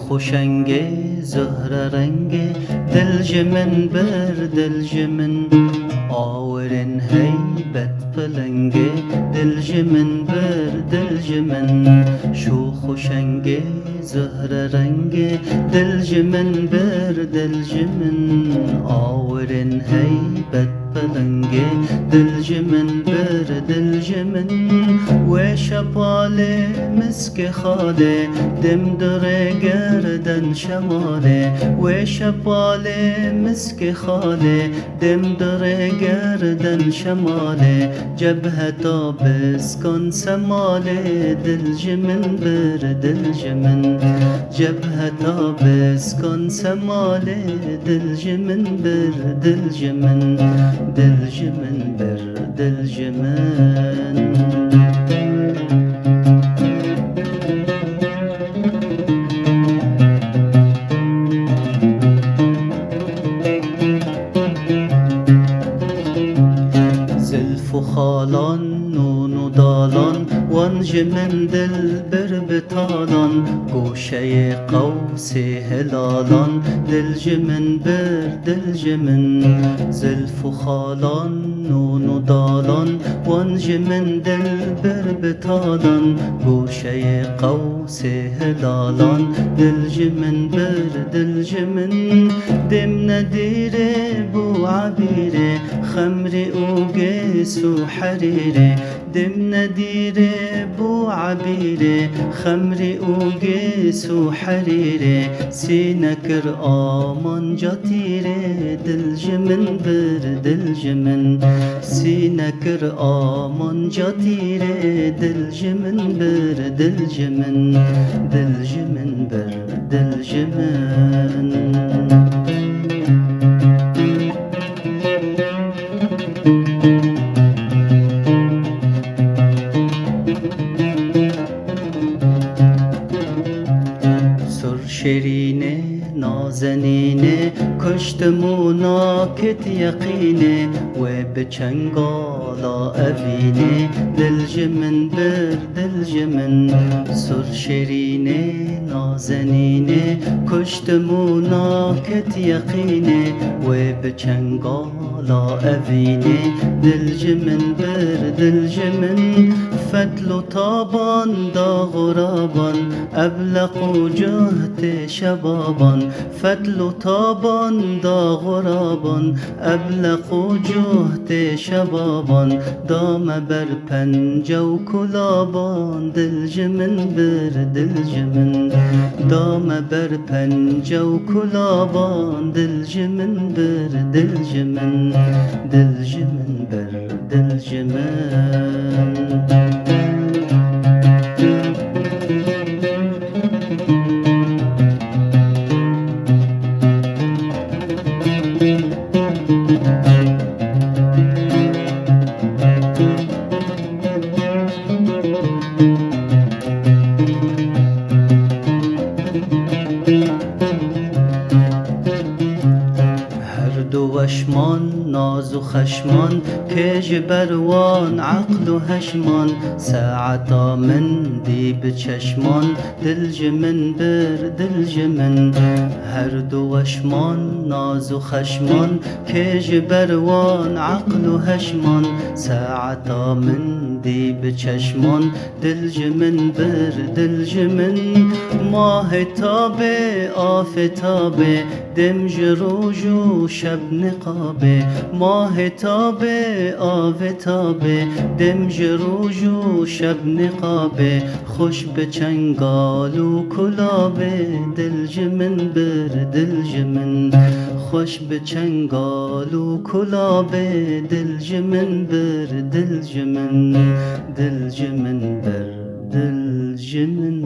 خوشنگ زهره رنگ دلج من بر دلج من آورن هیبت پلنگ دلج من بر دلج من شو خوشنگ زهره رنگ دلج من بر دلج من آورن هیبت پلنگ دلج من بر دلج من و شپال مسک خاله دم در گردن شماله و شپال مسک خاله دم در گردن شماله جبهه تا بسکن سماله دلج من بر دلج من جبهه تا بسکن سماله دلج من بر دلج من دلج من بر دلج من زلف و خالان نون و دالان وانج من دل بر بتالان گوشه قوس هلالان دلج من بر دلج من زلف و خالان نون و دالان وانج من دل بر بتالان گوشه قوس هلالان دلج من بر دلج من دم ندیره بو عبیره خمر او قيس وحريري دم نديري بو عبيري خمري وقيس وحريري سينكر آمان جاتيري دلج من بر دلج من سينكر آمان جاتيري دلج من بر دلج من دلج من بر دلج من شیرینه نازنینه کشتمونا کت یقینه و به چنگالا اوینه دلج من بر دلج من سر شیرینه نازنینه کشتمونا کت یقینه و به چنگالا اوینه دلج من بر دلج من فتل و تابان دا غرابان ابلق و جهت شبابان فتل و تابان دا غرابان ابلق و جهت شبابان دام بر پنجه و کلابان دلج من بر دلج من دام بر پنجه و کلابان دلج من بر دلج من دلج من بر دلج من وشمان ناز و خشمان کج بروان عقل و هشمان ساعتا من دی بچشمان دلج من بر دلج من هر دو وشمان ناز و خشمان کج بروان عقل و هشمان ساعتا من دی بچشمان دلج من بر دلج من ماه تابه آفتابه دمج روج و شب نقابه ماه تابه آفتابه دمج روج و شب نقابه خوش به چنگال و کلابه دلج من بر دلج من خوش به چنگال و کلابه دلج من بر دلج من دلج من بر دلج من